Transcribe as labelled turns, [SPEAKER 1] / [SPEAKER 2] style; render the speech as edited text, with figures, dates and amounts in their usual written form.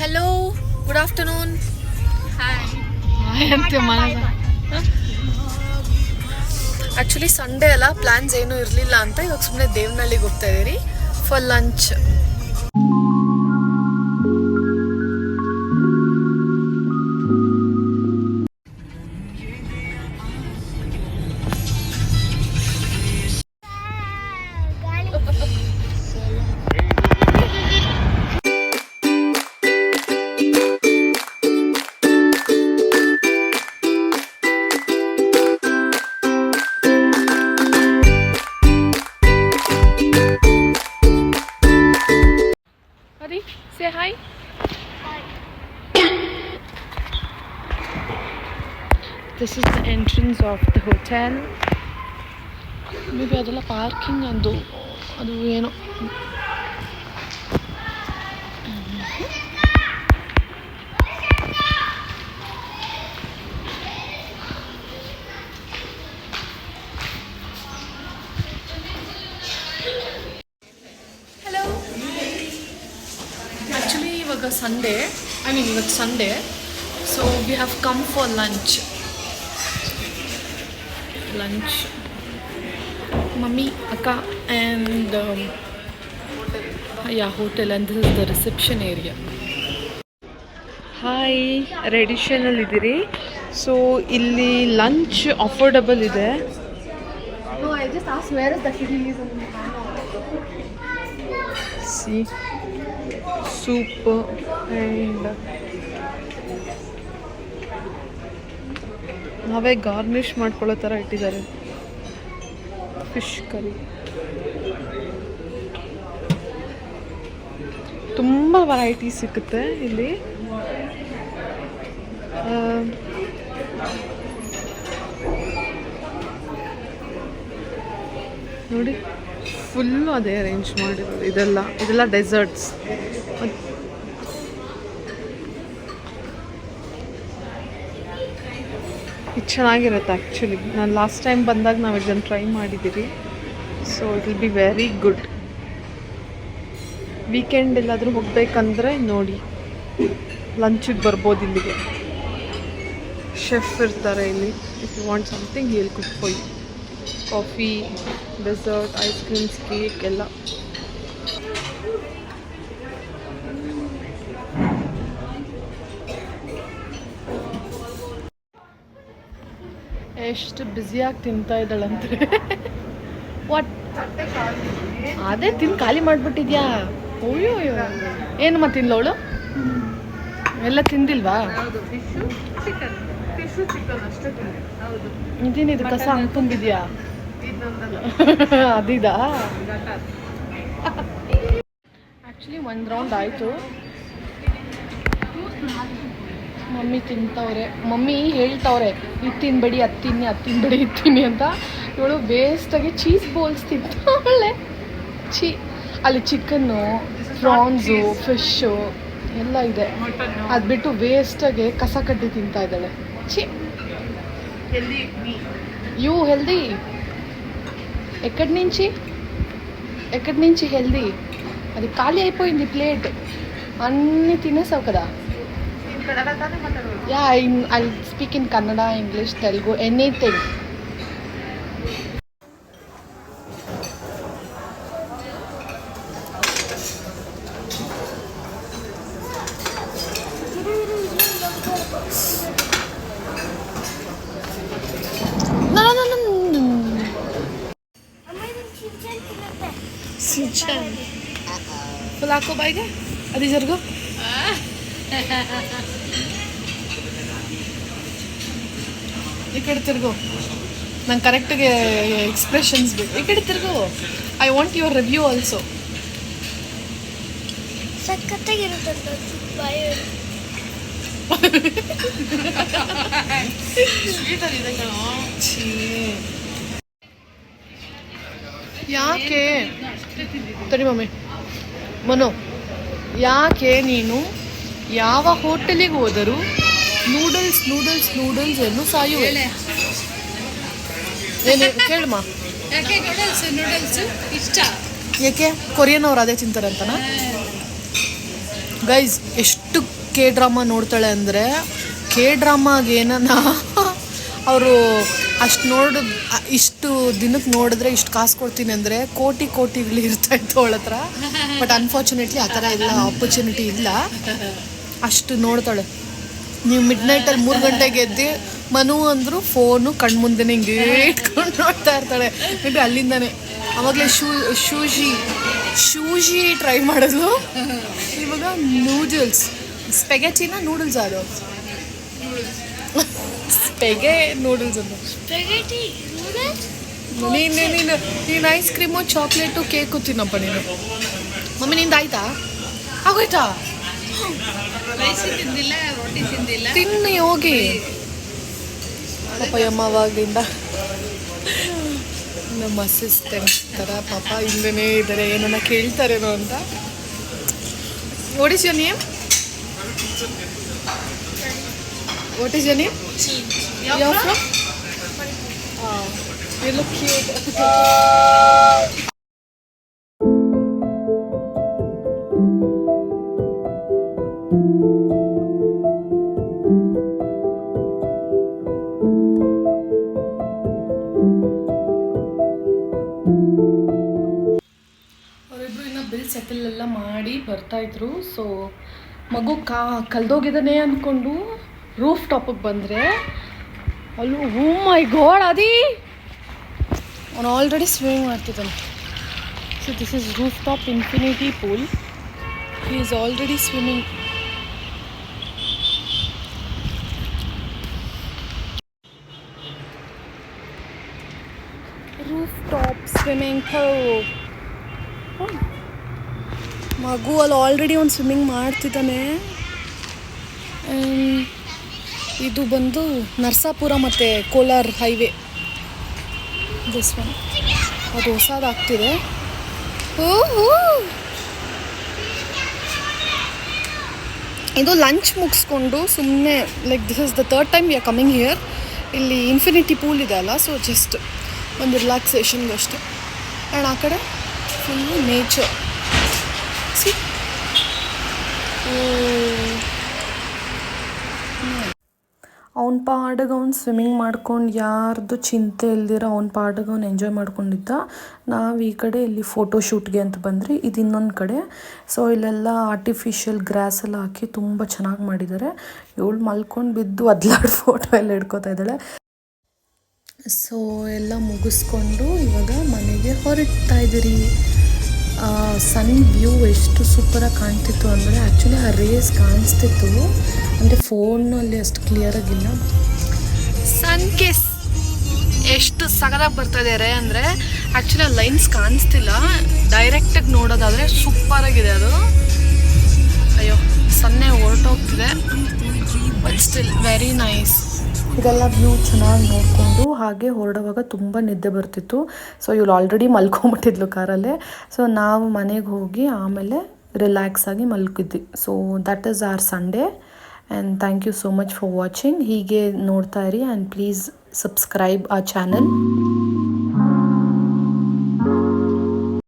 [SPEAKER 1] Hello, good afternoon. Actually Sunday ಅಲ್ಲ, plans ಏನೂ ಇರಲಿಲ್ಲ ಅಂತ ಇವಾಗ ಸುಮ್ಮನೆ ದೇವನಹಳ್ಳಿಗೆ ಹೋಗ್ತಾ ಇದ್ದೀರಿ for lunch. Say hi. Hi. This is the entrance of the hotel. Maybe adella parking adu eno. Hello. Actually, ivaga Sunday. It's Sunday. So we have come for lunch. Mummy, Akka, and hotel, and this is the reception area. Hi, Reddition ಅಲ್ಲಿ ಇದ್ದೀರಿ. So ಇಲ್ಲಿ lunch affordable ಇದೆ. No, I just asked where is the Kiddies and see soup and ನಾವೇ garnish ಮಾಡ್ಕೊಳ್ಳೋ ಥರ ಇಟ್ಟಿದ್ದಾರೆ. Fish curry, ತುಂಬ variety ಸಿಗುತ್ತೆ ಇಲ್ಲಿ. ನೋಡಿ, ಫುಲ್ಲು ಅದೇ ಅರೇಂಜ್ ಮಾಡಿರೋದು. ಇದೆಲ್ಲ ಡೆಸರ್ಟ್ಸ್. ಇದು ಚೆನ್ನಾಗಿರುತ್ತೆ ಆ್ಯಕ್ಚುಲಿ. ನಾನು ಲಾಸ್ಟ್ ಟೈಮ್ ಬಂದಾಗ ನಾವು ಇದನ್ನು ಟ್ರೈ ಮಾಡಿದ್ದೀವಿ. So it will be very good. Weekend ಎಲ್ಲಾದರೂ ಹೋಗಬೇಕಂದ್ರೆ ನೋಡಿ, ಲಂಚಿಗೆ ಬರ್ಬೋದು ಇಲ್ಲಿಗೆ. ಶೆಫ್ ಇರ್ತಾರೆ ಇಲ್ಲಿ. If you want something he will cook for you. Coffee, dessert, ice creams, cake ಎಲ್ಲ. ಎಷ್ಟು ಬ್ಯುಸಿಯಾಗಿ ತಿಂತಾ ಇದ್ದಾಳಂದ್ರೆ. ವಾಟ್, ಅದೇ ತಿಂದು ಖಾಲಿ ಮಾಡಿಬಿಟ್ಟಿದ್ಯಾ? ಅಯ್ಯೋ ಏನು ಮತ್ತೆ ತಿನ್ಲವಳು? ಎಲ್ಲ ತಿಂದಿಲ್ವಾ? ಇದೇನಿದು ಕಸ ಹಂಗೆ ತುಂಬಿದ್ಯಾ? ಅದಿದಾ? ಆ್ಯಕ್ಚುಲಿ ಒಂದು ರೌಂಡ್ ಆಯಿತು. ಮಮ್ಮಿ ತಿಂತವ್ರೆ. ಮಮ್ಮಿ ಹೇಳ್ತವ್ರೆ, ಇದು ತಿನ್ಬೇಡಿ, ಅದು ತಿನ್ನಿ, ಅದು ತಿನ್ಬೇಡಿ, ಇದು ತಿನ್ನಿ ಅಂತ. ಇವಳು ವೇಸ್ಟಾಗಿ ಚೀಸ್ ಬೋಲ್ಸ್ ತಿಂತಾಳೆ. ಅಲ್ಲಿ ಚಿಕನ್ನು, ಪ್ರಾನ್ಸು, ಫಿಶ್ಶು ಎಲ್ಲ ಇದೆ. ಅದು ಬಿಟ್ಟು ವೇಸ್ಟಾಗಿ ಕಸ ಕಡ್ಡಿ ತಿಂತಾ ಇದ್ದಾಳೆ. యూ హెల్దీ ఎక్కడి నుంచి హెల్దీ? అది ఖాళీ అయిపోయింది ప్లేట్. అన్నీ తినేసావు కదా. Yeah, I speak in Kannada, English, Telugu, anything. Full ಹಾಕೋ ಬಾಯಿಗೆ. ಅದು ಜರ್ಗು. ಈ ಕಡೆ ತಿರ್ಗು. ನಂಗೆ ಕರೆಕ್ಟಾಗಿ ಎಕ್ಸ್ಪ್ರೆಷನ್ಸ್ ಬೇಕು. ಈ ಕಡೆ ತಿರ್ಗು. I want your review also. ಸಖತ್ತಾಗಿರುತ್ತೆ. ಯಾಕೆ ತಡಿ ಮಮ್ಮಿ ಮನೋ, ಯಾಕೆ ನೀನು ಯಾವ ಹೋಟೆಲಿಗೆ ಹೋದರೂ ನೂಡಲ್ಸ್ ನೂಡಲ್ಸ್ ನೂಡಲ್ಸ್ ಎಂದು ಸಾಯುವೆ? ಏನು ಕೇಳಮ್ಮ.
[SPEAKER 2] ಯಾಕೆ ನೂಡಲ್ಸ್ ಇಷ್ಟ?
[SPEAKER 1] ಯಾಕೆ ಕೊರಿಯನ್ ಅವ್ರು ಅದೇ ತಿಂತಾರಂತನಾ? ಗೈಸ್ ಎಷ್ಟು ಕೆ ಡ್ರಾಮಾ ನೋಡ್ತಾಳೆ ಅಂದರೆ ಕೆ ಡ್ರಾಮಾಗೆ ಏನನ್ನ ಅವರು ಇಷ್ಟು ದಿನಕ್ಕೆ ನೋಡಿದ್ರೆ ಇಷ್ಟು ಕಾಸು ಕೊಡ್ತೀನಿ ಅಂದರೆ ಕೋಟಿಗಳು ಇರ್ತಾಯಿತ್ತು ಅವಳ ಹತ್ರ. ಬಟ್ ಅನ್ಫಾರ್ಚುನೇಟ್ಲಿ ಆ ಥರ ಇಲ್ಲ, ಆಪರ್ಚುನಿಟಿ ಇಲ್ಲ. ಅಷ್ಟು ನೋಡ್ತಾಳೆ. ನೀವು ಮಿಡ್ನೈಟಲ್ಲಿ 3 ಗಂಟೆಗೆ ಎದ್ದು ಮನು ಅಂದರು ಫೋನು ಕಣ್ಮುಂದೆನೇ ಹಿಂಗೆ ಇಟ್ಕೊಂಡು ನೋಡ್ತಾ ಇರ್ತಾಳೆ. ಮೇ ಬಿ ಅಲ್ಲಿಂದನೇ ಆವಾಗಲೇ ಶೂಜಿ ಟ್ರೈ ಮಾಡಿದ್ಲು. ಇವಾಗ ನೂಡಲ್ಸ್ ಸ್ಪೆಗೆಟಿನ ನೂಡಲ್ಸ್ ಅದು ನೂಡಲ್ಸ್ ಅಂತ. ನೀನು ಐಸ್ ಕ್ರೀಮು ಚಾಕ್ಲೇಟು ಕೇಕು ತಿನ್ನಪ್ಪ ನೀನು. ಮಮ್ಮಿ ನಿಂದು ಆಯ್ತಾ? ಆಗೋಯ್ತಾ? ತಿನ್ನಿ ಹೋಗಿ. ಪಾಪ ಅವಾಗಲಿಂದ ನಮ್ಮ ಅಸಿಸ್ಟೆಂಟ್ ಥರ ಪಾಪ ಹಿಂದನೇ ಇದ್ದಾರೆ, ಏನನ್ನ ಕೇಳ್ತಾರೇನೋ ಅಂತ. What is your name? What is your name? You're from? You look cute. ಅವರಿಬ್ರು ಇನ್ನು ಬಿಲ್ ಸೆಟಲ್ ಎಲ್ಲ ಮಾಡಿ ಬರ್ತಾಯಿದ್ರು. ಸೊ ಮಗು ಕಲ್ದೋಗಿದ್ದಾನೆ ಅಂದ್ಕೊಂಡು ರೂಫ್ ಟಾಪಿಗೆ ಬಂದರೆ ಅಲ್ಲೂ ಓ ಮೈ ಗಾಡ್ ಅದಿ ಅವನು ಆಲ್ರೆಡಿ ಸ್ವಿಮ್ಮಿಂಗ್ ಮಾಡ್ತಿದ್ದಾನೆ. So this is roof top infinity pool. He is already swimming. Roof top swimming pool. ಮಗು ಅಲ್ಲಿ ಆಲ್ರೆಡಿ ಅವ್ನು ಸ್ವಿಮ್ಮಿಂಗ್ ಮಾಡ್ತಿದ್ದಾನೆ. ಇದು ಬಂದು ನರಸಾಪುರ ಮತ್ತು ಕೋಲಾರ ಹೈವೇ. ದಿಸ್ ಒನ್ ಅದು ಹೊಸದಾಗ್ತಿದೆ. ಇದು ಲಂಚ್ ಮುಗಿಸ್ಕೊಂಡು ಸುಮ್ಮನೆ like this is the 3rd time we are coming here. ಇಲ್ಲಿ ಇನ್ಫಿನಿಟಿ ಪೂಲ್ ಇದೆ ಅಲ್ಲ, ಸೊ ಜಸ್ಟ್ ಒಂದು ರಿಲ್ಯಾಕ್ಸೇಷನ್ಗಷ್ಟೆ. ಆ್ಯಂಡ್ ಆ ಕಡೆ ಫುಲ್ಲು ನೇಚರ್. ಸಿ ಅವ್ನ ಪಾಡಿಗೆ ಅವ್ನು ಸ್ವಿಮ್ಮಿಂಗ್ ಮಾಡ್ಕೊಂಡು ಯಾರ್ದು ಚಿಂತೆ ಇಲ್ದಿರ ಅವ್ನ ಪಾಡಿಗೆ ಅವ್ನು ಎಂಜಾಯ್ ಮಾಡ್ಕೊಂಡಿದ್ದ. ನಾವು ಈ ಕಡೆ ಇಲ್ಲಿ ಫೋಟೋಶೂಟ್ಗೆ ಅಂತ ಬಂದರೆ ಇದು ಇನ್ನೊಂದು ಕಡೆ. ಸೊ ಇಲ್ಲೆಲ್ಲ ಆರ್ಟಿಫಿಷಿಯಲ್ ಗ್ರಾಸ್ ಎಲ್ಲ ಹಾಕಿ ತುಂಬ ಚೆನ್ನಾಗಿ ಮಾಡಿದ್ದಾರೆ. ಇವಳು ಮಲ್ಕೊಂಡು ಬಿದ್ದು ಅದ್ಲಾಡ್ ಫೋಟೋ ಎಲ್ಲ ಹಿಡ್ಕೊತಾ ಇದ್ದಾಳೆ. ಸೊ ಎಲ್ಲ ಮುಗಿಸ್ಕೊಂಡು ಇವಾಗ ಮನೆಗೆ ಹೊರಡ್ತಾ ಇದ್ದೀರಿ. ಸನ್ ವ್ಯೂ ಎಷ್ಟು ಸೂಪರಾಗಿ ಕಾಣ್ತಿತ್ತು ಅಂದರೆ ಆ್ಯಕ್ಚುಲಿ ಆ ರೇಸ್ ಕಾಣಿಸ್ತಿತ್ತು, ಅಂದರೆ ಫೋನಲ್ಲಿ ಅಷ್ಟು ಕ್ಲಿಯರಾಗಿಲ್ಲ. ಸನ್ ಕಿಸ್ ಎಷ್ಟು ಸಗದಾಗಿ ಬರ್ತಾಯಿದ್ದಾರೆ ಅಂದರೆ ಆ್ಯಕ್ಚುಲಿ ಆ ಲೈನ್ಸ್ ಕಾಣಿಸ್ತಿಲ್ಲ, ಡೈರೆಕ್ಟಾಗಿ ನೋಡೋದಾದರೆ ಸೂಪರಾಗಿದೆ ಅದು. ಅಯ್ಯೋ ಸನ್ನೆ ಹೊರಟೋಗ್ತಿದೆ, ಬಟ್ ಸ್ಟಿಲ್ ವೆರಿ ನೈಸ್. ಇದೆಲ್ಲ ವ್ಯೂ ಚೆನ್ನಾಗಿ ನೋಡಿಕೊಂಡು ಹಾಗೆ ಹೊರಡುವಾಗ ತುಂಬ ನಿದ್ದೆ ಬರ್ತಿತ್ತು. ಸೊ ಇವಳು ಆಲ್ರೆಡಿ ಮಲ್ಕೊಂಬಿಟ್ಟಿದ್ಲು ಕಾರಲ್ಲೇ. ಸೊ ನಾವು ಮನೆಗೆ ಹೋಗಿ ಆಮೇಲೆ ರಿಲ್ಯಾಕ್ಸ್ ಆಗಿ ಮಲ್ಕಿದ್ವಿ. So that is our Sunday and thank you so much for watching. ಹೀಗೆ ನೋಡ್ತಾ ಇರಿ ಆ್ಯಂಡ್ ಪ್ಲೀಸ್ ಸಬ್ಸ್ಕ್ರೈಬ್ ಆ ಚಾನಲ್.